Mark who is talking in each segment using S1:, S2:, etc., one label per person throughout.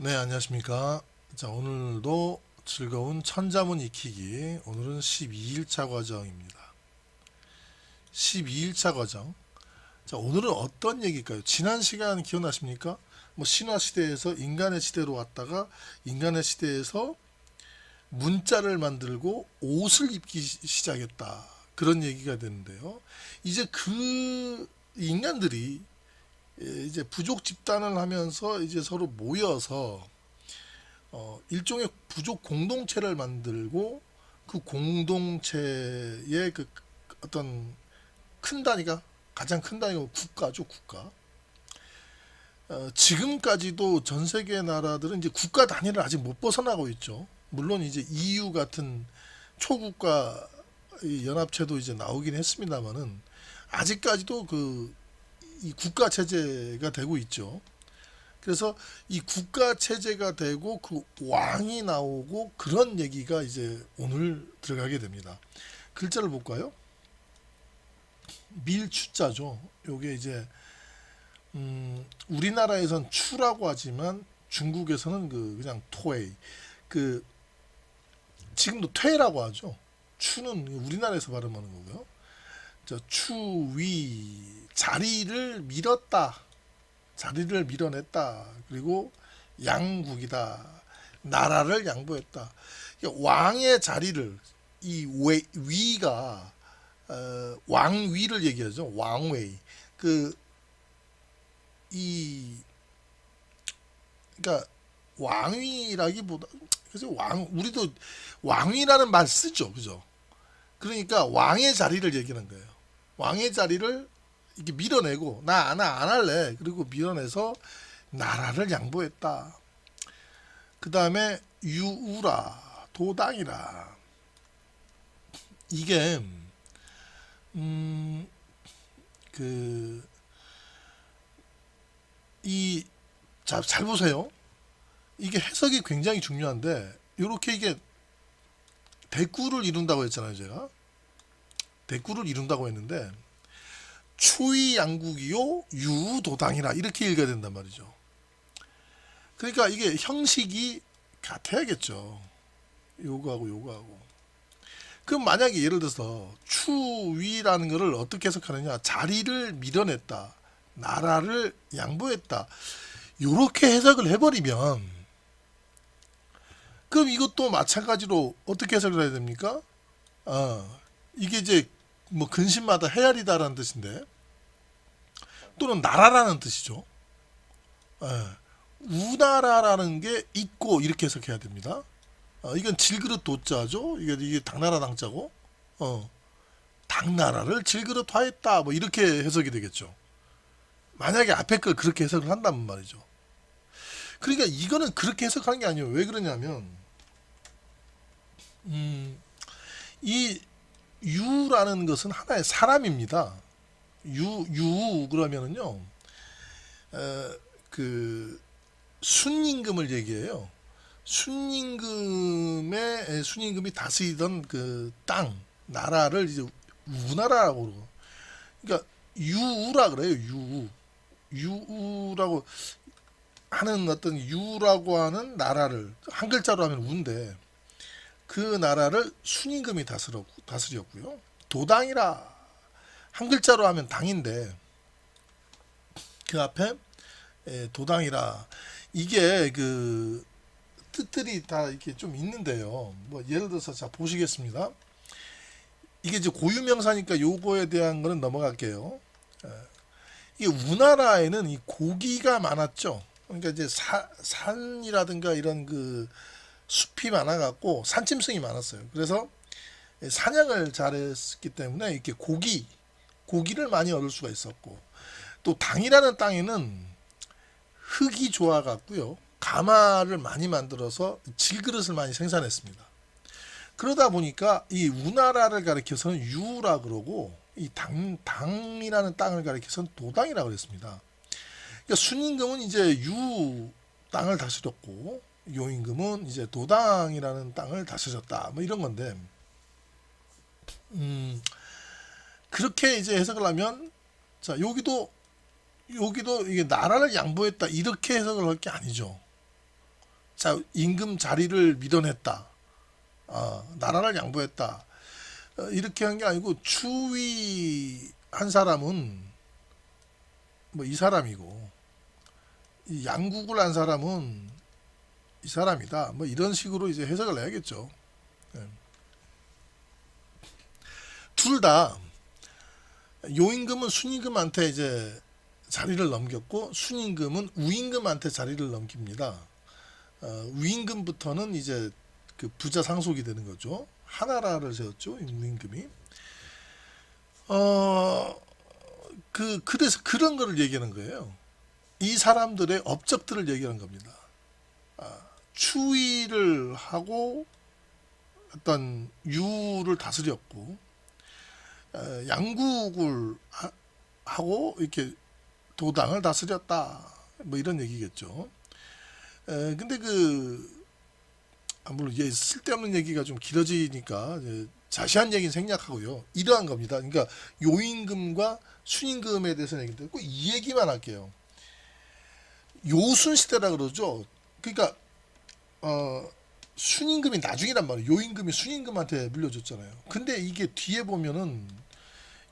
S1: 네, 안녕하십니까. 자, 오늘도 즐거운 천자문 익히기. 오늘은 12일차 과정입니다. 12일차 과정. 자, 오늘은 어떤 얘기일까요? 지난 시간 기억나십니까? 뭐 신화 시대에서 인간의 시대로 왔다가 인간의 시대에서 문자를 만들고 옷을 입기 시작했다. 그런 얘기가 되는데요. 이제 그 인간들이 이제 부족 집단을 하면서 이제 서로 모여서 일종의 부족 공동체를 만들고 그 공동체의 그 어떤 큰 단위가 가장 큰 단위가 국가죠, 국가. 지금까지도 전 세계 나라들은 이제 국가 단위를 아직 못 벗어나고 있죠. 물론 이제 EU 같은 초국가 연합체도 이제 나오긴 했습니다만은 아직까지도 이 국가 체제가 되고 있죠. 그래서 이 국가 체제가 되고 그 왕이 나오고 그런 얘기가 이제 오늘 들어가게 됩니다. 글자를 볼까요? 밀추자죠. 요게 이제 우리나라에선 추라고 하지만 중국에서는 그냥 토웨이 그 지금도 퇴라고 하죠. 추는 우리나라에서 발음하는 거고요. 저 추위 자리를 밀었다. 자리를 밀어냈다. 그리고 양국이다. 나라를 양보했다. 왕의 자리를 이 위가 왕위를 얘기하죠. 왕位. 이 그러니까 왕위라기보다 그래서 우리도 왕위라는 말 쓰죠. 그죠? 그러니까 왕의 자리를 얘기하는 거예요. 왕의 자리를 이렇게 밀어내고 나 안 할래. 그리고 밀어내서 나라를 양보했다. 그 다음에 유우라 도당이라 이게 그 이 잘 보세요. 이게 해석이 굉장히 중요한데 이렇게 이게 대꾸를 이룬다고 했잖아요. 제가 대꾸를 이룬다고 했는데 추위 양국이요 유도당이라 이렇게 읽어야 된단 말이죠. 그러니까 이게 형식이 같아야겠죠. 요거하고 요거하고. 그럼 만약에 예를 들어서 추위라는 것을 어떻게 해석하느냐? 자리를 밀어냈다. 나라를 양보했다. 요렇게 해석을 해버리면 그럼 이것도 마찬가지로 어떻게 해석을 해야 됩니까? 이게 이제 뭐 근심마다 헤아리다라는 뜻인데 또는 나라라는 뜻이죠. 예, 우나라라는 게 있고 이렇게 해석해야 됩니다. 이건 질그릇 도자죠. 이게 당나라 당자고 당나라를 질그릇 화했다 뭐 이렇게 해석이 되겠죠. 만약에 앞에 걸 그렇게 해석을 한다면 말이죠. 그러니까 이거는 그렇게 해석하는 게 아니에요. 왜 그러냐면 이 유라는 것은 하나의 사람입니다. 유 그러면은요, 그 순임금을 얘기해요. 순임금이 다스리던 그 땅, 나라를 이제 우나라라고 그러고. 그러니까 유우라 그래요. 유우라고 하는 어떤 유라고 하는 나라를 한 글자로 하면 우인데 그 나라를 순임금이 다스렸고요. 도당이라 한 글자로 하면 당인데 그 앞에 도당이라 이게 그 뜻들이 다 이렇게 좀 있는데요. 뭐 예를 들어서 자 보시겠습니다. 이게 이제 고유명사니까 요거에 대한 거는 넘어갈게요. 이 우나라에는 이 고기가 많았죠. 그러니까 이제 산이라든가 이런 그 숲이 많아갖고 산짐승이 많았어요. 그래서 사냥을 잘했기 때문에 이렇게 고기를 많이 얻을 수가 있었고 또 당이라는 땅에는 흙이 좋아갖고요. 가마를 많이 만들어서 질그릇을 많이 생산했습니다. 그러다 보니까 이 우나라를 가리켜서는 유라 그러고 이 당이라는 땅을 가리켜서는 도당이라고 그랬습니다. 그러니까 순임금은 이제 유 땅을 다스렸고 요임금은 이제 도당이라는 땅을 다스렸다. 뭐 이런 건데 그렇게 이제 해석을 하면 자 여기도 이게 나라를 양보했다 이렇게 해석을 할 게 아니죠. 자, 임금 자리를 밀어냈다. 나라를 양보했다. 이렇게 한 게 아니고 추위한 사람은 뭐 이 사람이고 이 양국을 한 사람은 이 사람이다. 뭐 이런 식으로 이제 해석을 해야겠죠. 예. 둘 다 요임금은 순임금한테 이제 자리를 넘겼고 순임금은 우임금한테 자리를 넘깁니다. 우임금부터는 이제 그 부자 상속이 되는 거죠. 하나라를 세웠죠. 우임금이. 그래서 그런 거를 얘기하는 거예요. 이 사람들의 업적들을 얘기하는 겁니다. 추위를 하고 어떤 유를 다스렸고 양국을 하고 이렇게 도당을 다스렸다. 뭐 이런 얘기겠죠. 근데 물론 이제 쓸데없는 얘기가 좀 길어지니까 자세한 얘기는 생략하고요. 이러한 겁니다. 그러니까 요임금과 순임금에 대해서 얘기인데 꼭 이 얘기만 할게요. 요순 시대라 그러죠. 그러니까 순임금이 나중이란 말이에요. 요임금이 순임금한테 물려줬잖아요. 근데 이게 뒤에 보면은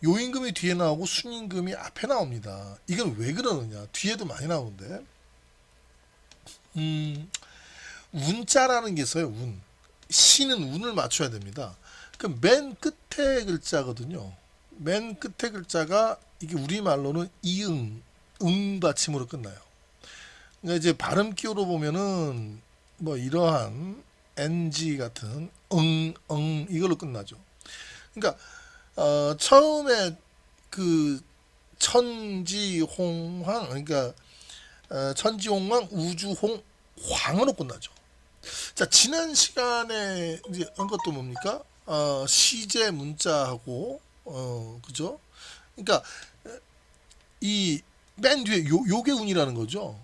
S1: 요임금이 뒤에 나오고 순임금이 앞에 나옵니다. 이건 왜 그러느냐? 뒤에도 많이 나오는데 운자라는 게 있어요. 운. 시는 운을 맞춰야 됩니다. 그 맨 끝에 글자거든요. 맨 끝에 글자가 이게 우리말로는 이응, 응 받침으로 끝나요. 그러니까 이제 발음 기호로 보면은 뭐 이러한 ng 같은 이걸로 끝나죠. 그러니까 처음에 그 천지홍황 그러니까 천지홍황 우주홍 황으로 끝나죠. 자, 지난 시간에 이제 한 것도 뭡니까? 시제 문자하고 그죠? 그러니까 이 맨 뒤에 요게 운이라는 거죠.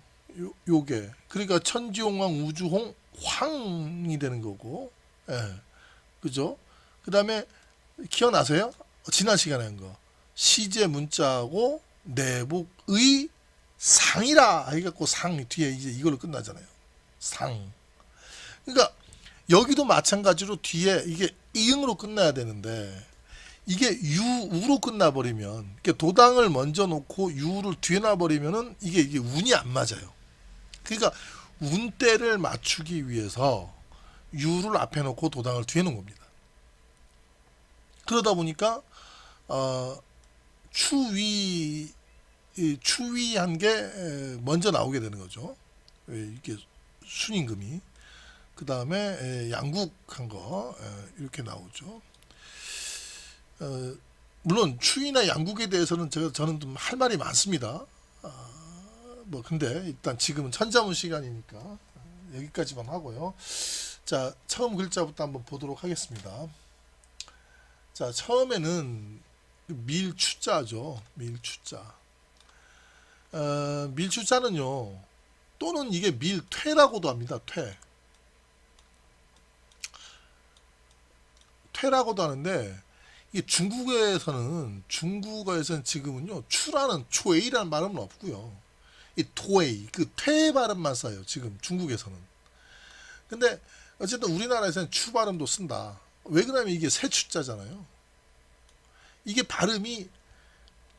S1: 요게 그러니까 천지홍황 우주홍 황이 되는 거고, 예, 그죠? 그 다음에 기억나세요? 지난 시간에 한 거 시제 문자하고 내복의 상이라 해갖고 상 뒤에 이제 이걸로 끝나잖아요. 상. 그러니까 여기도 마찬가지로 뒤에 이게 이응으로 끝나야 되는데 이게 유우로 끝나버리면 도당을 먼저 놓고 유를 뒤에 놔버리면은 이게 운이 안 맞아요. 그러니까 운대를 맞추기 위해서 유를 앞에 놓고 도당을 뒤에 놓은 겁니다. 그러다 보니까 추위한 게 먼저 나오게 되는 거죠. 이게 순임금이 그 다음에 양국한 거 이렇게 나오죠. 물론 추위나 양국에 대해서는 저는 좀 할 말이 많습니다. 뭐 근데 일단 지금은 천자문 시간이니까 여기까지만 하고요. 자, 처음 글자부터 한번 보도록 하겠습니다. 자, 처음에는 밀추자죠. 밀추자. 밀추자는요. 또는 이게 밀퇴라고도 합니다. 퇴라고도 하는데 이게 중국어에서는 지금은요. 추라는 초에이라는 발음은 없고요. 이 토에이 그 퇴 발음만 써요. 지금 중국에서는. 근데 어쨌든 우리나라에서는 추 발음도 쓴다. 왜 그러냐면 이게 세추자잖아요. 이게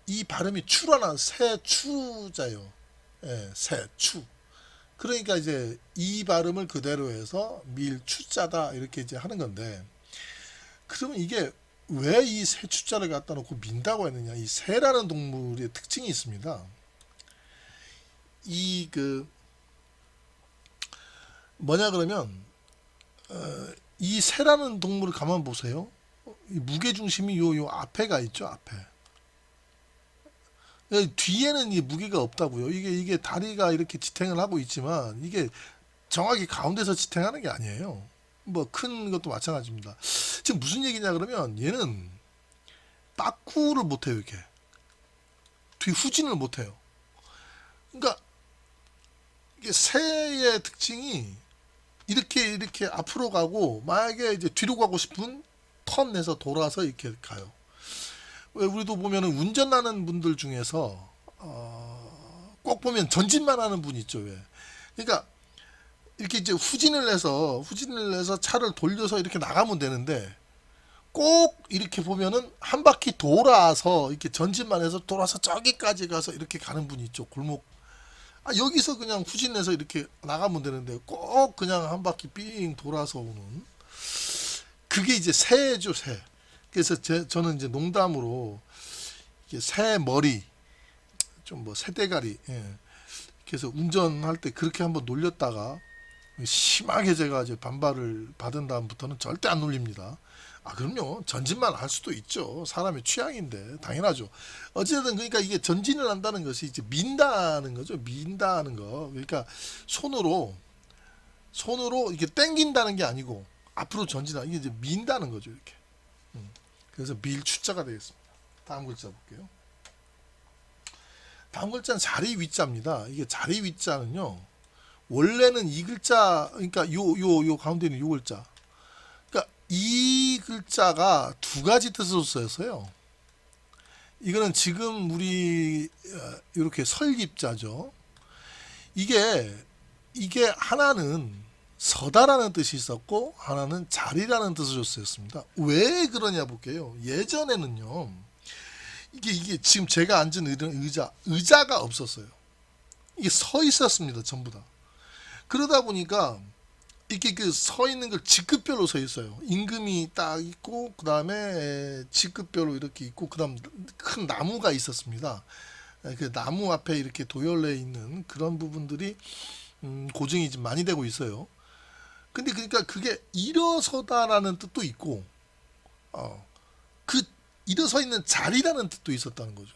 S1: 이 발음이 추라나 세추자요. 예, 세추. 그러니까 이제 이 발음을 그대로 해서 밀추자다 이렇게 이제 하는 건데 그러면 이게 왜 이 세추자를 갖다 놓고 민다고 했느냐? 이 새라는 동물의 특징이 있습니다. 뭐냐 그러면 이 새라는 동물을 가만 보세요. 이 무게 중심이 요 앞에가 있죠. 앞에. 뒤에는 이 무게가 없다고요. 이게 다리가 이렇게 지탱을 하고 있지만 이게 정확히 가운데서 지탱하는 게 아니에요. 뭐 큰 것도 마찬가지입니다. 지금 무슨 얘기냐 그러면 얘는 빠꾸를 못해요. 이렇게 뒤 후진을 못해요. 그러니까 이게 새의 특징이 이렇게 앞으로 가고 만약에 이제 뒤로 가고 싶은 턴 내서 돌아서 이렇게 가요. 왜 우리도 보면은 운전하는 분들 중에서 꼭 보면 전진만 하는 분 있죠. 왜? 그러니까 이렇게 이제 후진을 해서 차를 돌려서 이렇게 나가면 되는데 꼭 이렇게 보면은 한 바퀴 돌아서 이렇게 전진만 해서 돌아서 저기까지 가서 이렇게 가는 분이 있죠. 골목. 여기서 그냥 후진해서 이렇게 나가면 되는데 꼭 그냥 한 바퀴 삥 돌아서 오는 그게 이제 새죠, 새. 그래서 저는 이제 농담으로 이게 새 머리 좀 뭐 새대가리, 예. 그래서 운전할 때 그렇게 한번 놀렸다가 심하게 제가 이제 반발을 받은 다음부터는 절대 안 놀립니다. 그럼요. 전진만 할 수도 있죠. 사람의 취향인데 당연하죠. 어쨌든 그러니까 이게 전진을 한다는 것이 이제 민다는 거죠. 민다는 거. 그러니까 손으로 이렇게 당긴다는 게 아니고 앞으로 전진하는 이게 이제 민다는 거죠. 이렇게. 그래서 밀 추자가 되겠습니다. 다음 글자 볼게요. 다음 글자는 자리 위자입니다. 이게 자리 위자는요. 원래는 이 글자, 그러니까 요 가운데 있는 요 글자. 그러니까 이 글자가 두 가지 뜻으로 쓰였어요. 이거는 지금 우리 이렇게 설립자죠. 이게 하나는 서다라는 뜻이 있었고 하나는 자리라는 뜻으로 쓰였습니다. 왜 그러냐 볼게요. 예전에는요. 이게 지금 제가 앉은 이런 의자가 없었어요. 이게 서 있었습니다. 전부 다. 그러다 보니까 이렇게 그 서 있는 걸 직급별로 서 있어요. 임금이 딱 있고 그 다음에 직급별로 이렇게 있고 그 다음 큰 나무가 있었습니다. 그 나무 앞에 이렇게 도열해 있는 그런 부분들이 고증이 좀 많이 되고 있어요. 근데 그러니까 그게 일어서다라는 뜻도 있고 그 일어서 있는 자리라는 뜻도 있었다는 거죠.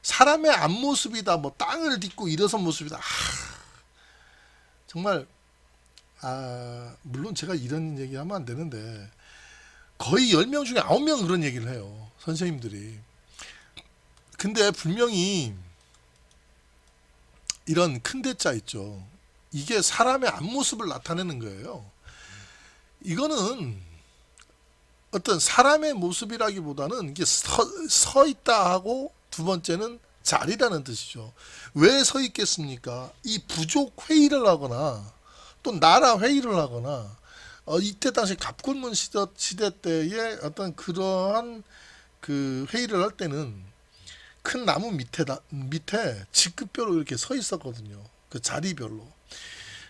S1: 사람의 앞모습이다, 뭐 땅을 딛고 일어선 모습이다. 정말 물론 제가 이런 얘기하면 안 되는데 거의 10명 중에 9명은 그런 얘기를 해요. 선생님들이. 근데 분명히 이런 큰 대자 있죠. 이게 사람의 앞모습을 나타내는 거예요. 이거는 어떤 사람의 모습이라기보다는 이게 서 있다 하고 두 번째는 자리라는 뜻이죠. 왜 서 있겠습니까? 이 부족 회의를 하거나 또 나라 회의를 하거나 이때 당시 갑군문 시대 때의 어떤 그러한 그 회의를 할 때는 큰 나무 밑에 직급별로 이렇게 서 있었거든요. 그 자리별로.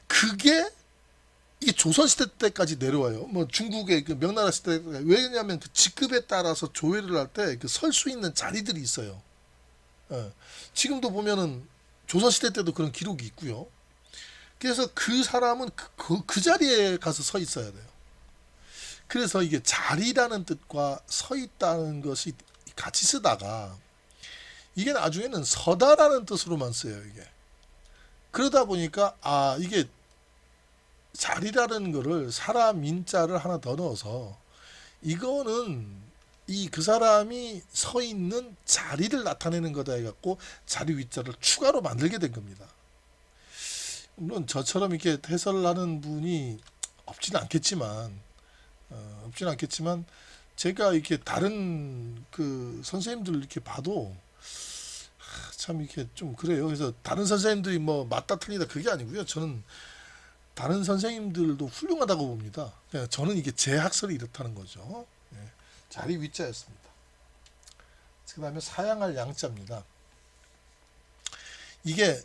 S1: 그게 이게 조선시대 때까지 내려와요. 뭐 중국의 그 명나라 시대 때까지. 왜냐하면 그 직급에 따라서 조회를 할 때 그 설 수 있는 자리들이 있어요. 지금도 보면은 조선시대 때도 그런 기록이 있고요. 그래서 그 사람은 그 자리에 가서 서 있어야 돼요. 그래서 이게 자리라는 뜻과 서 있다는 것이 같이 쓰다가 이게 나중에는 서다라는 뜻으로만 써요. 이게. 그러다 보니까 이게 자리라는 거를 사람 인자를 하나 더 넣어서 이거는 그 사람이 서 있는 자리를 나타내는 거다 해갖고 자리 위자를 추가로 만들게 된 겁니다. 물론 저처럼 이렇게 해설을 하는 분이 없지는 않겠지만 제가 이렇게 다른 그 선생님들 이렇게 봐도 참 이렇게 좀 그래요. 그래서 다른 선생님들이 뭐 맞다 틀리다 그게 아니고요. 저는 다른 선생님들도 훌륭하다고 봅니다. 그냥 저는 이게 제 학설이 이렇다는 거죠. 자리 위자였습니다. 그 다음에 사양할 양자입니다. 이게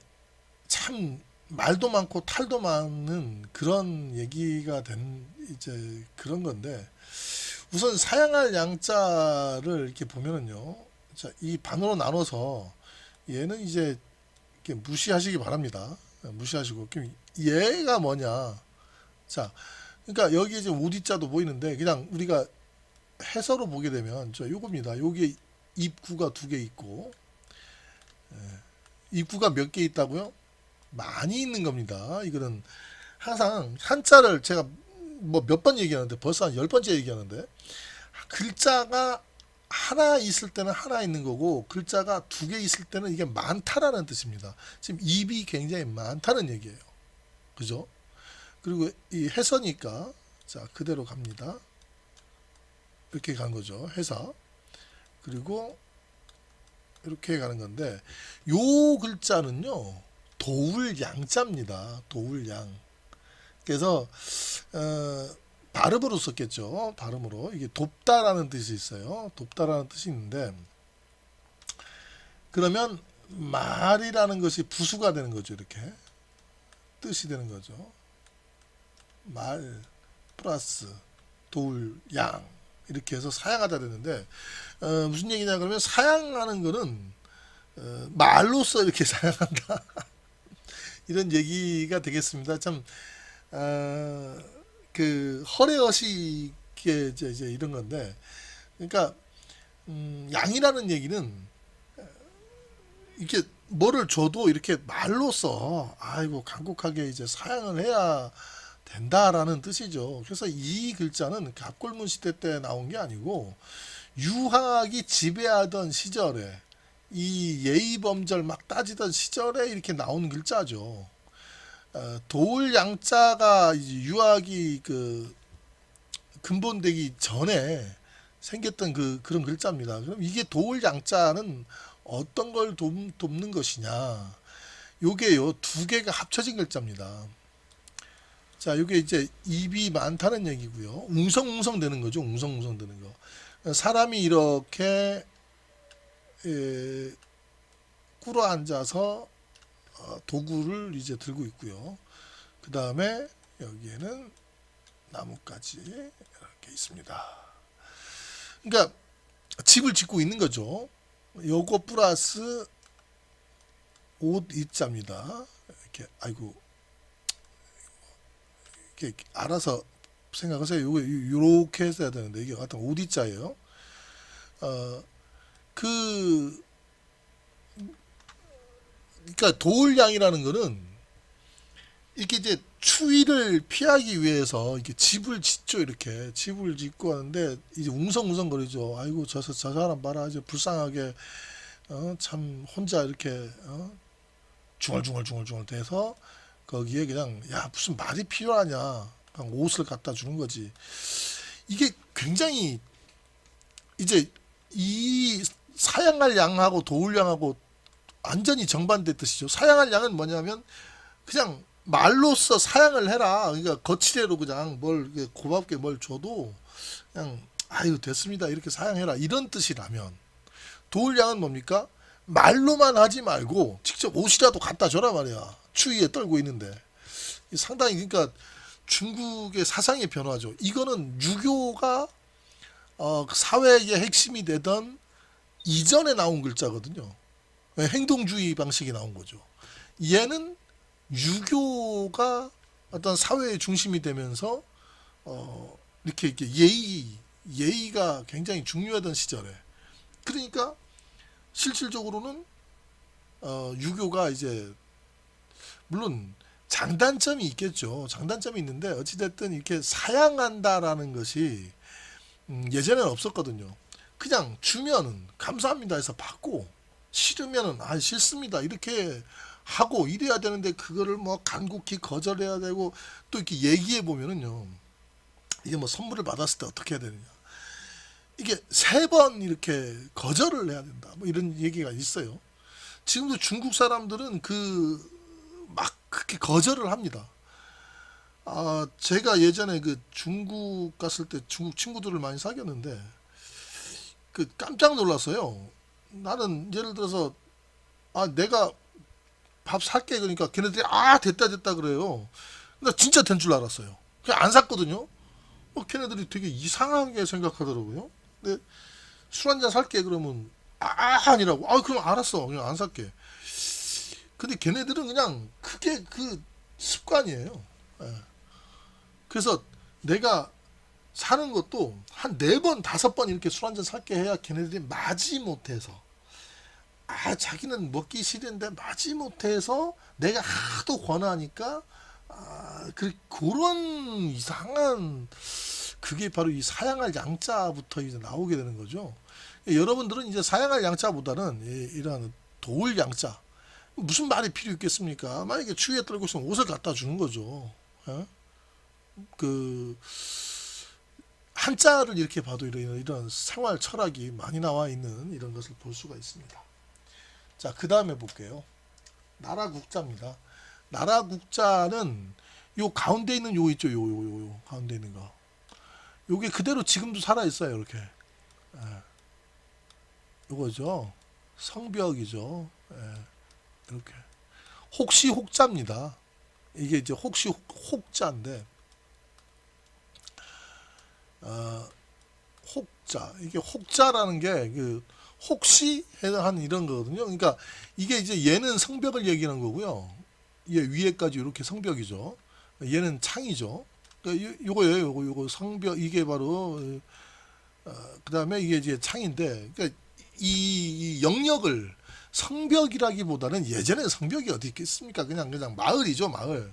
S1: 참 말도 많고 탈도 많은 그런 얘기가 된 이제 그런 건데 우선 사양할 양자를 이렇게 보면은요. 자, 이 반으로 나눠서 얘는 이제 이렇게 무시하시기 바랍니다. 무시하시고 그럼 얘가 뭐냐? 자, 그러니까 여기 이제 오디자도 보이는데 그냥 우리가 해서로 보게 되면 요겁니다. 여기 입구가 2개 있고 입구가 몇 개 있다고요? 많이 있는 겁니다. 이거는 항상 한자를 제가 뭐 몇 번 얘기하는데 벌써 한 10번째 얘기하는데 글자가 하나 있을 때는 하나 있는 거고 글자가 2개 있을 때는 이게 많다라는 뜻입니다. 지금 입이 굉장히 많다는 얘기예요. 그죠? 그리고 이 해서니까 자 그대로 갑니다. 이렇게 간 거죠. 해서 그리고 이렇게 가는 건데 요 글자는요. 도울양자입니다. 도울양. 그래서 발음으로 썼겠죠. 발음으로. 이게 돕다라는 뜻이 있어요. 돕다라는 뜻이 있는데, 그러면 말이라는 것이 부수가 되는 거죠. 이렇게 뜻이 되는 거죠. 말 플러스 도울 양 이렇게 해서 사양하다 되는데, 무슨 얘기냐 그러면 사양하는 거는 말로써 이렇게 사양한다 이런 얘기가 되겠습니다. 참 그 허례허식의 이제 이런 건데, 그러니까 양이라는 얘기는 이렇게 뭐를 줘도 이렇게 말로써 아이고 간곡하게 이제 사양을 해야 된다라는 뜻이죠. 그래서 이 글자는 갑골문 시대 때 나온 게 아니고 유학이 지배하던 시절에 이 예의범절 막 따지던 시절에 이렇게 나온 글자죠. 도울 양자가 이제 유학이 그 근본되기 전에 생겼던 그런 글자입니다. 그럼 이게 도울 양자는 어떤 걸 돕는 것이냐? 요게요, 두 개가 합쳐진 글자입니다. 자, 요게 이제 입이 많다는 얘기고요. 웅성웅성 되는 거죠. 웅성웅성 되는 거. 사람이 이렇게 꿇어 앉아서 도구를 이제 들고 있고요. 그 다음에 여기에는 나뭇가지 이렇게 있습니다. 그러니까 집을 짓고 있는 거죠. 요거 플러스 옷 입자입니다. 이렇게 아이고 이렇게 알아서 생각하세요. 요거 요렇게 했어야 되는데 이게 같은 옷 입자예요. 그러니까 도울양이라는 거는 이렇게 이제 추위를 피하기 위해서 이렇게 집을 짓죠. 이렇게 집을 짓고 하는데 이제 웅성웅성거리죠. 아이고 저 사람 봐라 이제 불쌍하게 참 혼자 이렇게 중얼중얼 돼서 거기에 그냥 야 무슨 말이 필요하냐 그냥 옷을 갖다 주는 거지. 이게 굉장히 이제 이 사양할 양하고 도울양하고 완전히 정반대 뜻이죠. 사양할 양은 뭐냐면 그냥 말로써 사양을 해라. 그러니까 거치대로 그냥 뭘 고맙게 뭘 줘도 그냥 아유 됐습니다 이렇게 사양해라 이런 뜻이라면, 도울양은 뭡니까? 말로만 하지 말고 직접 옷이라도 갖다 줘라 말이야. 추위에 떨고 있는데. 상당히 그러니까 중국의 사상의 변화죠. 이거는 유교가 사회의 핵심이 되던 이전에 나온 글자거든요. 행동주의 방식이 나온 거죠. 얘는 유교가 어떤 사회의 중심이 되면서 이렇게 예의가 굉장히 중요하던 시절에, 그러니까 실질적으로는 유교가 이제 물론 장단점이 있겠죠. 장단점이 있는데 어찌됐든 이렇게 사양한다라는 것이 예전에는 없었거든요. 그냥 주면은 감사합니다 해서 받고, 싫으면은 아 싫습니다 이렇게 하고 이래야 되는데 그거를 뭐 간곡히 거절해야 되고, 또 이렇게 얘기해 보면은요, 이게 뭐 선물을 받았을 때 어떻게 해야 되느냐, 이게 3번 이렇게 거절을 해야 된다 뭐 이런 얘기가 있어요. 지금도 중국 사람들은 막 그렇게 거절을 합니다. 제가 예전에 그 중국 갔을 때 중국 친구들을 많이 사귀었는데 깜짝 놀랐어요. 나는 예를 들어서 내가 밥 살게 그러니까 걔네들이 됐다 그래요. 나 진짜 된 줄 알았어요. 그냥 안 샀거든요. 걔네들이 되게 이상하게 생각하더라고요. 근데 술 한잔 살게 그러면 아니라고. 그럼 알았어. 그냥 안 살게. 근데 걔네들은 그냥 그게 습관이에요. 예. 그래서 내가 사는 것도 한 4번, 5번 이렇게 술 한잔 살게 해야 걔네들이 마지못해서, 자기는 먹기 싫은데 마지못해서 내가 하도 권하니까, 그런 이상한, 그게 바로 이 사양할 양자부터 이제 나오게 되는 거죠. 여러분들은 이제 사양할 양자보다는 이런 도울 양자, 무슨 말이 필요 있겠습니까? 만약에 추위에 떨고 있으면 옷을 갖다 주는 거죠. 예? 한자를 이렇게 봐도 이런 생활 철학이 많이 나와 있는 이런 것을 볼 수가 있습니다. 자, 그 다음에 볼게요. 나라국자입니다. 나라국자는 요 가운데 있는 요 있죠. 요 가운데 있는 거. 요게 그대로 지금도 살아 있어요. 이렇게. 예, 요거죠. 성벽이죠. 예, 이렇게. 혹시 혹자입니다. 이게 이제 혹시 혹자인데 어, 혹자 이게 혹자라는 게 그 혹시 해당하는 이런 거거든요. 그러니까 이게 이제 얘는 성벽을 얘기하는 거고요. 얘 위에까지 이렇게 성벽이죠. 얘는 창이죠. 그러니까 요거예요. 요거 성벽 이게 바로 그다음에 이게 이제 창인데 그러니까 이 영역을 성벽이라기보다는 예전에 성벽이 어디 있겠습니까? 그냥 마을이죠, 마을.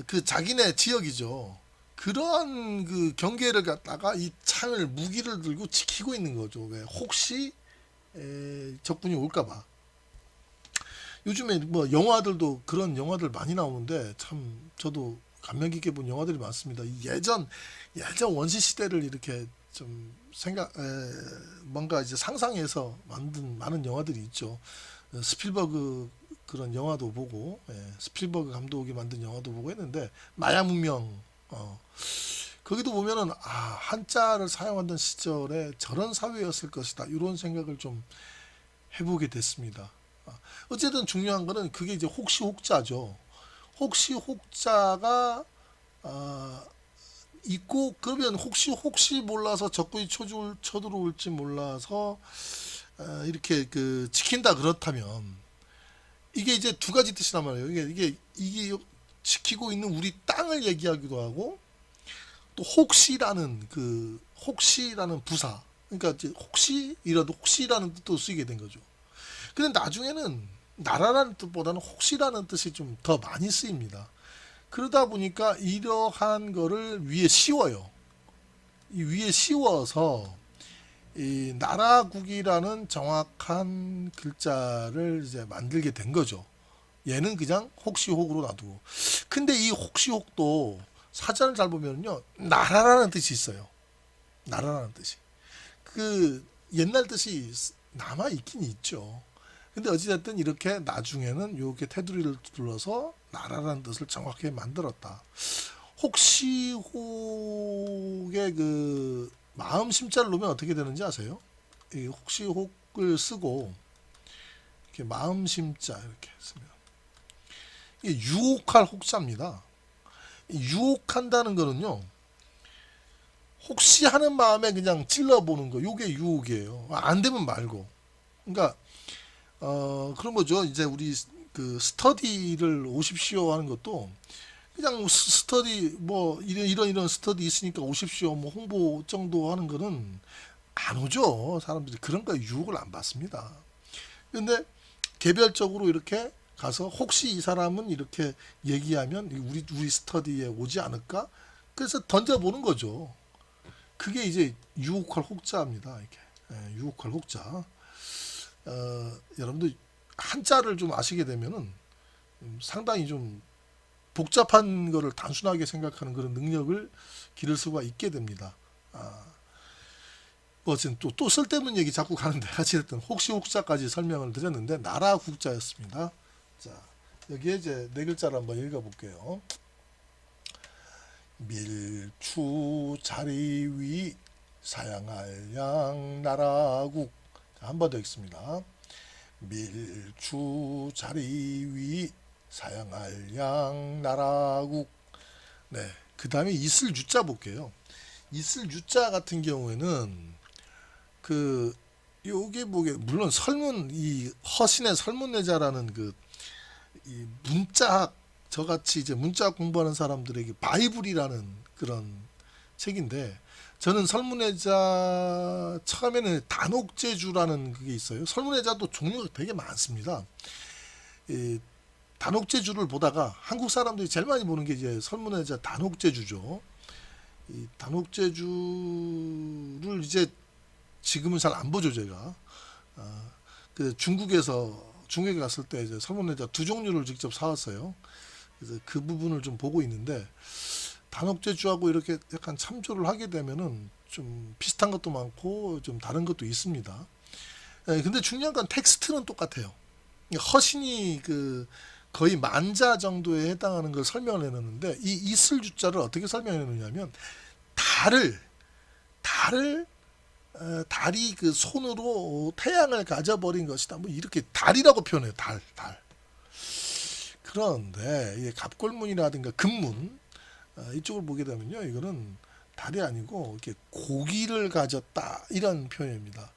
S1: 그 자기네 지역이죠. 그러한 그 경계를 갖다가 이 창을 무기를 들고 지키고 있는 거죠. 왜 혹시 적군이 올까봐. 요즘에 뭐 영화들도 그런 영화들 많이 나오는데 참 저도 감명 깊게 본 영화들이 많습니다. 이 예전 원시 시대를 이렇게 좀 뭔가 이제 상상해서 만든 많은 영화들이 있죠. 스필버그 그런 영화도 보고 스필버그 감독이 만든 영화도 보고 했는데 마야 문명 거기도 보면은 한자를 사용하던 시절에 저런 사회였을 것이다 이런 생각을 좀 해보게 됐습니다. 어쨌든 중요한 거는 그게 이제 혹시 혹자죠. 혹시 혹자가 아, 있고 그러면 혹시 몰라서 적군이 쳐들어올지 몰라서 이렇게 그 지킨다 그렇다면 이게 이제 두 가지 뜻이 남아요. 이게 지키고 있는 우리 땅을 얘기하기도 하고 또 혹시라는 부사 그러니까 이제 혹시라는 뜻도 쓰이게 된 거죠. 근데 나중에는 나라라는 뜻보다는 혹시라는 뜻이 좀 더 많이 쓰입니다. 그러다 보니까 이러한 거를 위에 씌워요. 이 위에 씌워서 이 나라국이라는 정확한 글자를 이제 만들게 된 거죠. 얘는 그냥 혹시 혹으로 놔두고. 근데 이 혹시 혹도 사전을 잘 보면요. 나라라는 뜻이 있어요. 나라라는 뜻이. 그 옛날 뜻이 남아 있긴 있죠. 근데 어찌됐든 이렇게 나중에는 이렇게 테두리를 둘러서 나라라는 뜻을 정확하게 만들었다. 혹시 혹의 그 마음 심자를 놓으면 어떻게 되는지 아세요? 이 혹시 혹을 쓰고 이렇게 마음 심자 이렇게 쓰면 이게 유혹할 혹자입니다. 유혹한다는 거는요. 혹시 하는 마음에 그냥 찔러보는 거. 요게 유혹이에요. 안 되면 말고. 그러니까 그런 거죠. 이제 우리 그 스터디를 오십시오 하는 것도 그냥 스터디 뭐 이런 스터디 있으니까 오십시오 뭐 홍보 정도 하는 거는 안 오죠. 사람들이 그런 거 유혹을 안 받습니다. 근데 개별적으로 이렇게 가서 혹시 이 사람은 이렇게 얘기하면 우리 스터디에 오지 않을까? 그래서 던져보는 거죠. 그게 이제 유혹할 혹자입니다. 이렇게 유혹할 혹자. 여러분들 한자를 좀 아시게 되면은 상당히 좀 복잡한 거를 단순하게 생각하는 그런 능력을 기를 수가 있게 됩니다. 아, 뭐 지금 또 쓸데없는 얘기 자꾸 가는데 어찌됐든 혹시 혹자까지 설명을 드렸는데 나라 국자였습니다. 자 여기에 이제 네 글자를 한번 읽어볼게요. 밀추 자리 위 사양할 양 나라국. 한 번 더 읽습니다. 밀추 자리 위 사양할 양 나라국. 네. 그 다음에 이슬 유자 볼게요. 이슬 유자 같은 경우에는 그 요게 뭐게 물론 설문 이 허신의 설문예자라는 그 이 문자학 저같이 이제 문자 공부하는 사람들에게 바이블이라는 그런 책인데 저는 설문예자 처음에는 단옥제주라는 그게 있어요. 설문예자도 종류가 되게 많습니다. 이 단옥제주를 보다가 한국 사람들이 제일 많이 보는 게 이제 설문예자 단옥제주죠. 이 단옥제주를 이제 지금은 잘 안 보죠 제가. 그 중국에 갔을 때 이제 설문예자 두 종류를 직접 사왔어요. 그래서 그 부분을 좀 보고 있는데 단옥제주하고 이렇게 약간 참조를 하게 되면은 좀 비슷한 것도 많고 좀 다른 것도 있습니다. 근데 중요한 건 텍스트는 똑같아요. 허신이 그 거의 만자 정도에 해당하는 걸 설명을 해놓는데 이 있을 주자를 어떻게 설명해 놓냐면 달을 달이 그 손으로 태양을 가져버린 것이다. 뭐 이렇게 달이라고 표현해요. 달. 그런데 이 갑골문이라든가 금문 이쪽을 보게 되면요, 이거는 달이 아니고 이렇게 고기를 가졌다 이런 표현입니다.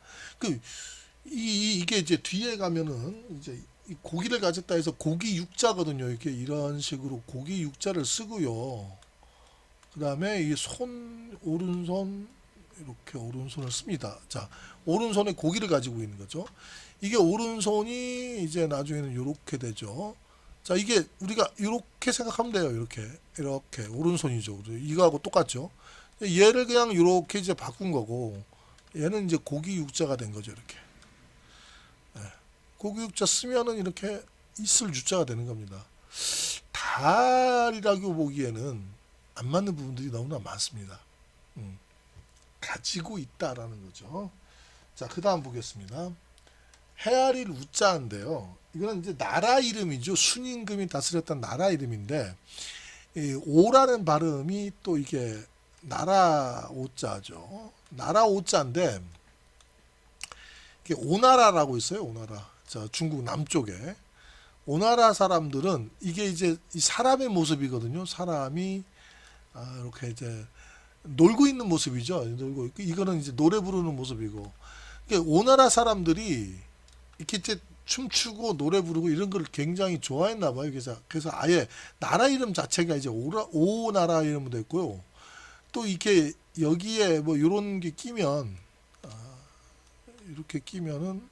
S1: 이게 이제 뒤에 가면은 이제 이 고기를 가졌다 해서 고기 육자거든요. 이렇게 이런 식으로 고기 육자를 쓰고요. 그 다음에 이 오른손 이렇게 오른손을 씁니다. 자, 오른손에 고기를 가지고 있는 거죠. 이게 오른손이 이제 나중에는 이렇게 되죠. 자, 이게 우리가 이렇게 생각하면 돼요. 이렇게 오른손이죠. 이거하고 똑같죠. 얘를 그냥 이렇게 이제 바꾼 거고, 얘는 이제 고기 육자가 된 거죠. 이렇게 고기 육자 쓰면은 이렇게 있을 유자가 되는 겁니다. 달이라고 보기에는 안 맞는 부분들이 너무나 많습니다. 가지고 있다라는 거죠. 자, 그 다음 보겠습니다. 헤아릴 우자인데요. 이거는 이제 나라 이름이죠. 순임금이 다스렸던 나라 이름인데, 이 오라는 발음이 또 이게 나라 오자죠. 나라 오자인데, 이게 오나라라고 있어요. 오나라. 자, 중국 남쪽에. 오나라 사람들은 이게 이제 이 사람의 모습이거든요. 사람이 이렇게 이제 놀고 있는 모습이죠. 놀고 있고, 이거는 이제 노래 부르는 모습이고. 오나라 사람들이 이렇게 이제 춤추고 노래 부르고 이런 걸 굉장히 좋아했나 봐요. 그래서 아예 나라 이름 자체가 이제 오나라 이름으로 됐고요. 또 이렇게 여기에 뭐 이런 게 끼면 이렇게 끼면은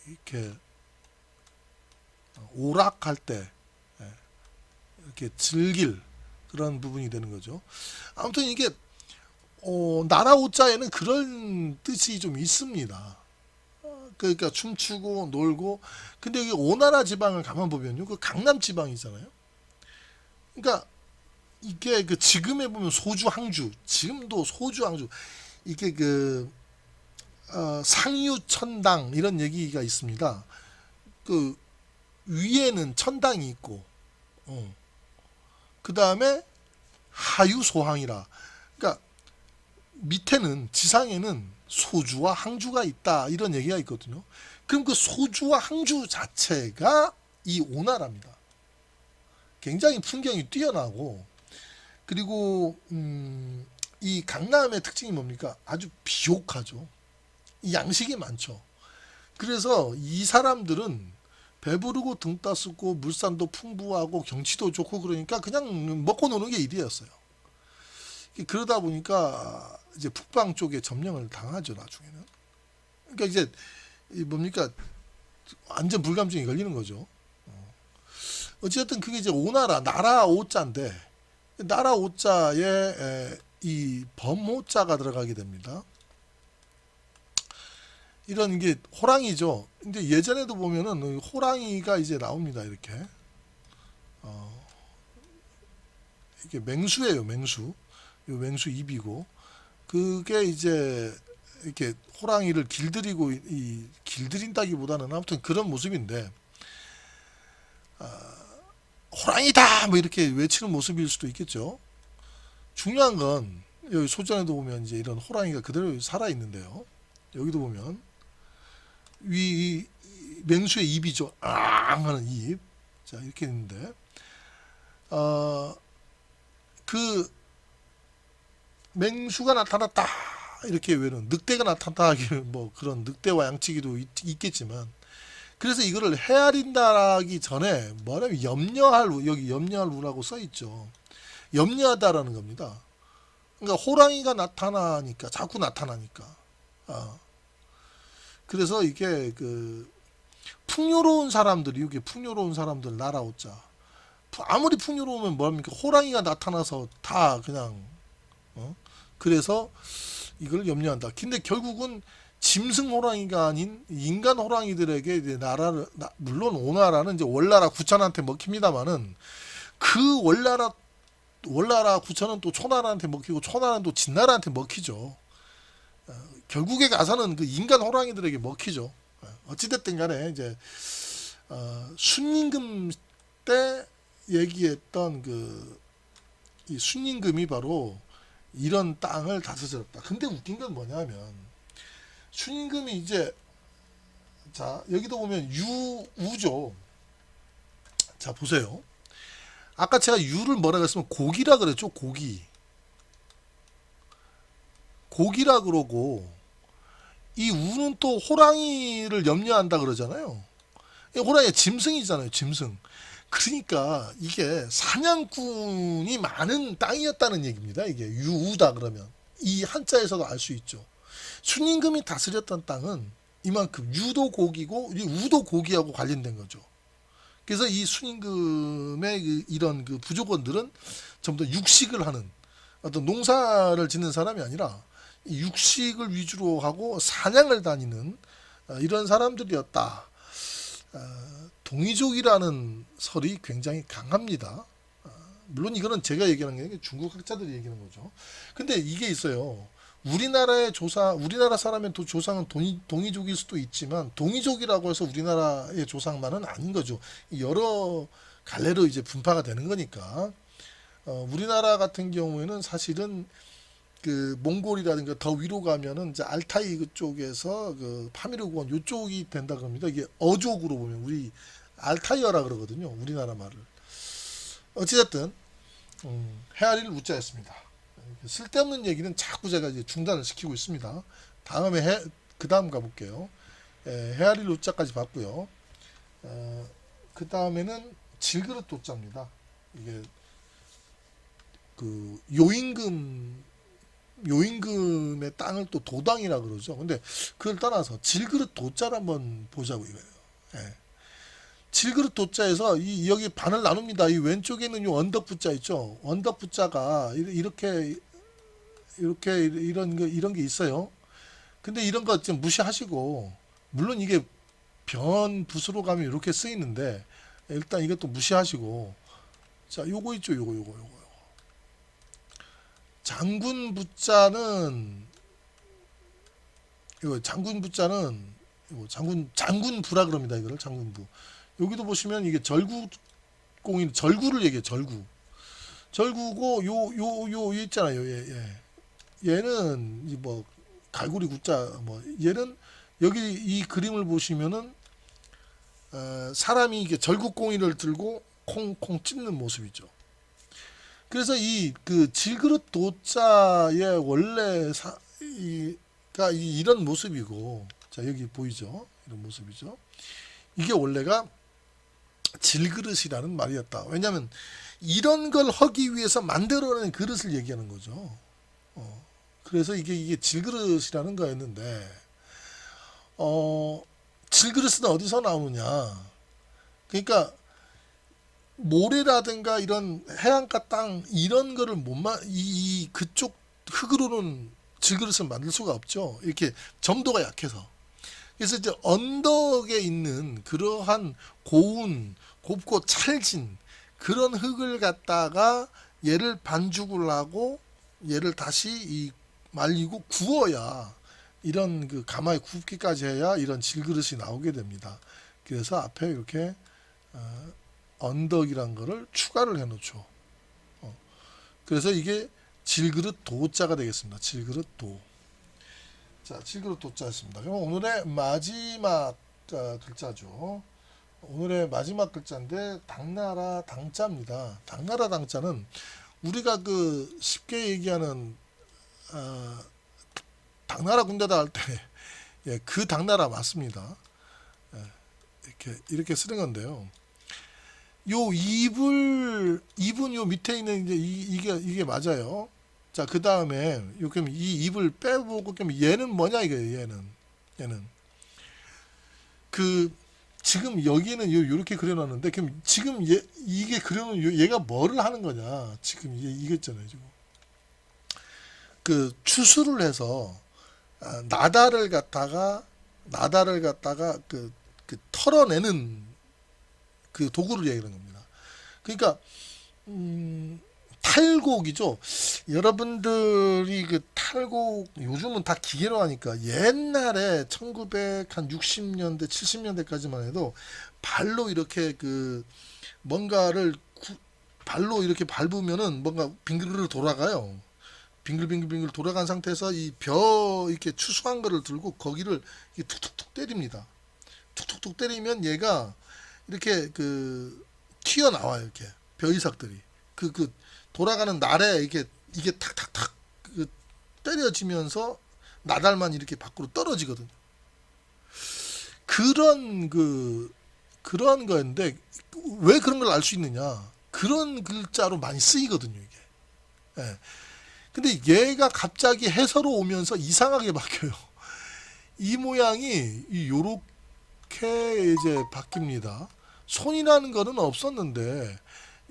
S1: 이렇게 오락할 때 이렇게 즐길 그런 부분이 되는 거죠. 아무튼 이게 나라 오자에는 그런 뜻이 좀 있습니다. 그러니까 춤추고 놀고. 근데 이게 오나라 지방을 가만 보면요, 그 강남 지방이잖아요. 그러니까 이게 그 지금에 보면 소주 항주, 지금도 소주 항주, 이게 그 상유천당 이런 얘기가 있습니다. 그 위에는 천당이 있고, 그 다음에 하유소항이라. 그러니까 밑에는 지상에는 소주와 항주가 있다 이런 얘기가 있거든요. 그럼 그 소주와 항주 자체가 이 오나라입니다. 굉장히 풍경이 뛰어나고, 그리고 이 강남의 특징이 뭡니까? 아주 비옥하죠. 양식이 많죠. 그래서 이 사람들은 배부르고 등 따숩고 물산도 풍부하고 경치도 좋고 그러니까 그냥 먹고 노는 게 일이었어요. 그러다 보니까 이제 북방 쪽에 점령을 당하죠, 나중에는. 그러니까 이제 뭡니까? 완전 불감증이 걸리는 거죠. 어쨌든 그게 이제 오나라, 나라 오자인데, 나라 오자에 이 범호자가 들어가게 됩니다. 이런 게 호랑이죠. 근데 예전에도 보면은 호랑이가 이제 나옵니다. 이렇게. 이게 맹수예요, 맹수. 요 맹수 입이고, 그게 이제 이렇게 호랑이를 길들이고, 길들인다기보다는 아무튼 그런 모습인데, 호랑이다! 뭐 이렇게 외치는 모습일 수도 있겠죠. 중요한 건, 여기 소전에도 보면 이제 이런 호랑이가 그대로 살아있는데요. 여기도 보면, 맹수의 입이죠. 앙! 하는 입. 자, 이렇게 있는데, 그, 맹수가 나타났다. 이렇게 외는 늑대가 나타났다. 뭐 그런 늑대와 양치기도 있겠지만, 그래서 이거를 헤아린다라기 전에 뭐냐면 여기 염려할 우라고 써 있죠. 염려하다라는 겁니다. 그러니까 호랑이가 나타나니까, 자꾸 나타나니까. 그래서 이게 그 풍요로운 사람들이, 이게 풍요로운 사람들 나라 오자. 아무리 풍요로우면 뭐합니까? 호랑이가 나타나서 다 그냥 그래서 이걸 염려한다. 근데 결국은 짐승 호랑이가 아닌 인간 호랑이들에게 이제 물론 오나라는 이제 월나라 구천한테 먹힙니다만은, 그 월나라 구천은 또 초나라한테 먹히고, 초나라는 또 진나라한테 먹히죠. 결국에 가서는 그 인간 호랑이들에게 먹히죠. 어찌됐든 간에 이제 순임금 때 얘기했던 이 순임금이 바로 이런 땅을 다스렸다. 근데 웃긴 건 뭐냐면 순임금이 이제 자 여기도 보면 우죠. 자 보세요. 아까 제가 유를 뭐라 그랬으면 고기라 그랬죠. 고기라 그러고 이 우는 또 호랑이를 염려한다 그러잖아요. 호랑이 짐승이잖아요. 짐승. 그러니까 이게 사냥꾼이 많은 땅이었다는 얘기입니다. 이게 유우다 그러면 이 한자에서도 알 수 있죠. 순임금이 다스렸던 땅은 이만큼 유도 고기고 우도 고기하고 관련된 거죠. 그래서 이 순임금의 이런 부족원들은 전부 다 육식을 하는 어떤 농사를 짓는 사람이 아니라 육식을 위주로 하고 사냥을 다니는 이런 사람들이었다. 동이족이라는 설이 굉장히 강합니다. 물론 이거는 제가 얘기하는 게 아니라 중국 학자들이 얘기하는 거죠. 근데 이게 있어요. 우리나라 사람의 조상은 동이족일 수도 있지만 동이족이라고 해서 우리나라의 조상만은 아닌 거죠. 여러 갈래로 이제 분파가 되는 거니까. 우리나라 같은 경우에는 사실은 몽골이라든가 더 위로 가면은 이제 알타이 그쪽에서 파미르곤 요쪽이 된다 그럽니다. 이게 어족으로 보면 우리 알타이어라 그러거든요. 우리나라 말을. 어찌됐든 헤아릴 우자였습니다. 쓸데없는 얘기는 자꾸 제가 이제 중단을 시키고 있습니다. 다음에 그 다음 가볼게요. 헤아릴 우자까지 봤고요. 그 다음에는 질그릇 도자입니다. 이게 요임금의 땅을 또 도당이라 그러죠. 근데 그걸 떠나서 질그릇 도자를 한번 보자고 이거예요. 예. 질그릇 도자에서 여기 반을 나눕니다. 이 왼쪽에 있는 요 언덕 부자 있죠. 언덕 부자가 이렇게 이런 게 있어요. 근데 이런 거 좀 무시하시고 물론 이게 변 붓으로 가면 이렇게 쓰이는데 일단 이것도 무시하시고 자 요거 있죠. 요거. 장군 부자는 장군부라 그럽니다. 이거를 장군부. 여기도 보시면 이게 절구를 얘기해. 절구고 요 있잖아요. 얘는 뭐 갈고리 구자 뭐 얘는 여기 이 그림을 보시면은 사람이 이게 절구꽁이를 들고 콩콩 찢는 모습이죠. 그래서 질그릇 도자의 원래 이런 모습이고, 자 여기 보이죠? 이런 모습이죠. 이게 원래가 질그릇이라는 말이었다. 왜냐하면 이런 걸 하기 위해서 만들어낸 그릇을 얘기하는 거죠. 그래서 이게 질그릇이라는 거였는데, 질그릇은 어디서 나오느냐? 그러니까 모래라든가 이런 해안가 땅 이런 거를 그쪽 흙으로는 질그릇을 만들 수가 없죠. 이렇게 점도가 약해서. 그래서 이제 언덕에 있는 그러한 곱고 찰진 그런 흙을 갖다가 얘를 반죽을 하고 얘를 다시 말리고 구워야 이런 가마에 굽기까지 해야 이런 질그릇이 나오게 됩니다. 그래서 앞에 이렇게 언덕이란 거를 추가를 해 놓죠. 그래서 이게 질그릇 도자가 되겠습니다. 질그릇 도. 자, 질그릇 도자였습니다. 그럼 오늘의 마지막 글자죠. 오늘의 마지막 글자인데 당나라 당자입니다. 당나라 당자는 우리가 쉽게 얘기하는 당나라 군대다 할 때 그 당나라 맞습니다. 이렇게 쓰는 건데요. 요 입은 요 밑에 있는 이제 이게 맞아요. 자, 그 다음에 그럼 이 입을 빼보고 그럼 얘는 뭐냐 이거예요. 얘는 지금 여기는 요렇게 그려놨는데 그럼 지금 이게 그려놓은 얘가 뭐를 하는 거냐? 지금 이게 있잖아요. 지금 추수를 해서 나다를 갖다가 털어내는 도구를 얘기하는 겁니다. 그러니까 탈곡이죠. 여러분들이 그 탈곡 요즘은 다 기계로 하니까 옛날에 1960년대 70년대까지만 해도 발로 이렇게 그 뭔가를 발로 이렇게 밟으면은 뭔가 빙글을 돌아가요. 빙글빙글빙글 돌아간 상태에서 이 벼 이렇게 추수한 거를 들고 거기를 이렇게 툭툭툭 때립니다. 툭툭툭 때리면 얘가 이렇게 그 튀어나와요. 이렇게 벼이삭들이 그 돌아가는 날에 이게 탁탁탁 그 때려지면서 나달만 이렇게 밖으로 떨어지거든요. 그런 그런 거였는데 왜 그런 걸 알 수 있느냐? 그런 글자로 많이 쓰이거든요, 이게. 예. 근데 얘가 갑자기 해서로 오면서 이상하게 바뀌어요. 이 모양이 요렇게 이제 바뀝니다. 손이라는 거는 없었는데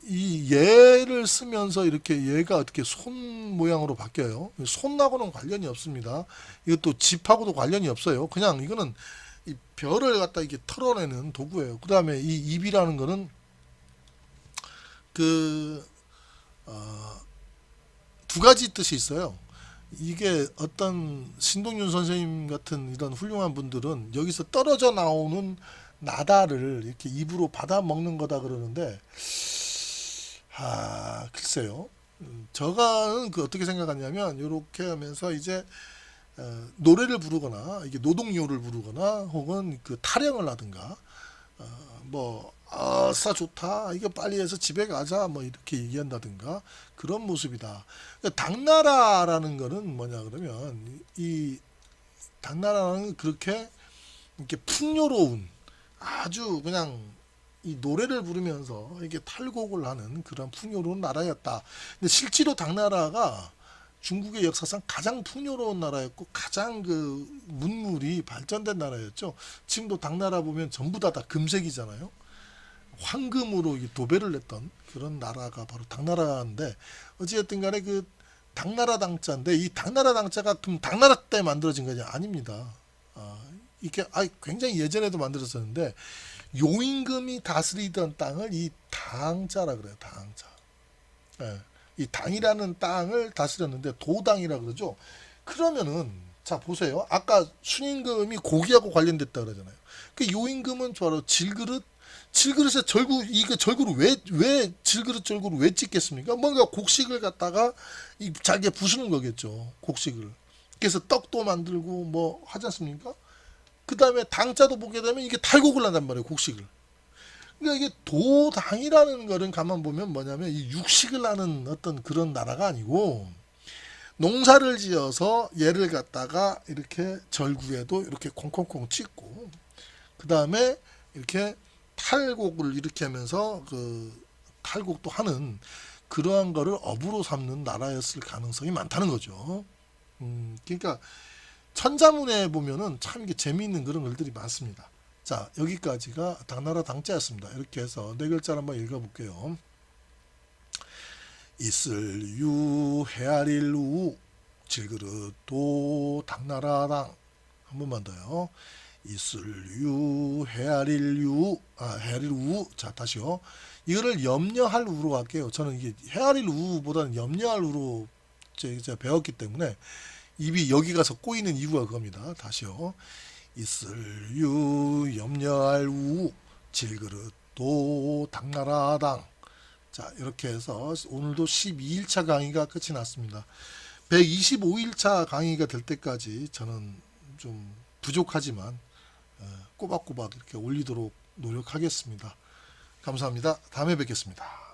S1: 이 얘를 쓰면서 이렇게 얘가 어떻게 손 모양으로 바뀌어요. 손하고는 관련이 없습니다. 이것도 집하고도 관련이 없어요. 그냥 이거는 이 별을 갖다 이게 털어내는 도구예요. 그 다음에 이 입이라는 거는 그, 두 가지 뜻이 있어요. 이게 어떤 신동윤 선생님 같은 이런 훌륭한 분들은 여기서 떨어져 나오는 나다를 이렇게 입으로 받아 먹는 거다 그러는데, 글쎄요. 저는 그 어떻게 생각하냐면, 이렇게 하면서 이제, 노래를 부르거나, 이게 노동요를 부르거나, 혹은 그 타령을 하든가, 뭐 아싸 좋다 이거 빨리 해서 집에 가자 뭐 이렇게 얘기한다든가 그런 모습이다. 그러니까 당나라라는 거는 뭐냐 그러면 이 당나라는 그렇게 이렇게 풍요로운 아주 그냥 이 노래를 부르면서 이게 탈곡을 하는 그런 풍요로운 나라였다. 근데 실제로 당나라가 중국의 역사상 가장 풍요로운 나라였고 가장 그 문물이 발전된 나라였죠. 지금도 당나라 보면 전부 다 금색이잖아요. 황금으로 도배를 냈던 그런 나라가 바로 당나라인데 어찌됐든 간에 그 당나라 당자인데 이 당나라 당자가 그럼 당나라 때 만들어진 거냐? 아닙니다. 이게 굉장히 예전에도 만들었었는데 요임금이 다스리던 땅을 이 당자라 그래요. 당자. 예. 이 당이라는 땅을 다스렸는데 도당이라 그러죠. 그러면은 자 보세요. 아까 순임금이 고기하고 관련됐다 그러잖아요. 그 요임금은 바로 질그릇에 이거 절구를 왜 질그릇 절구를 왜 찍겠습니까? 뭔가 곡식을 갖다가 이 자기가 부수는 거겠죠. 곡식을. 그래서 떡도 만들고 뭐 하지 않습니까? 그 다음에 당자도 보게 되면 이게 탈곡을 한단 말이에요. 곡식을. 그러니까 이게 도당이라는 거는 가만 보면 뭐냐면 이 육식을 하는 어떤 그런 나라가 아니고 농사를 지어서 얘를 갖다가 이렇게 절구에도 이렇게 콩콩콩 찍고 그 다음에 이렇게 탈곡을 이렇게 하면서 그 탈곡도 하는 그러한 거를 업으로 삼는 나라였을 가능성이 많다는 거죠. 그러니까 천자문에 보면은 참 이게 재미있는 그런 글들이 많습니다. 자, 여기까지가 당나라 당자였습니다. 이렇게 해서 네 글자를 한번 읽어볼게요. 있을 유 헤아릴 우 질그릇 도 당나라 당 한 번만 더요. 있을 유 헤아릴 유 헤아릴 우 자 다시요. 이거를 염려할 우로 할게요. 저는 이게 헤아릴 우보다는 염려할 우로 제가 배웠기 때문에 입이 여기 가서 꼬이는 이유가 그겁니다. 다시요. 있을 유 염려할 우 질그릇 도 당나라 당. 자 이렇게 해서 오늘도 12일차 강의가 끝이 났습니다. 125일차 강의가 될 때까지 저는 좀 부족하지만 꼬박꼬박 이렇게 올리도록 노력하겠습니다. 감사합니다. 다음에 뵙겠습니다.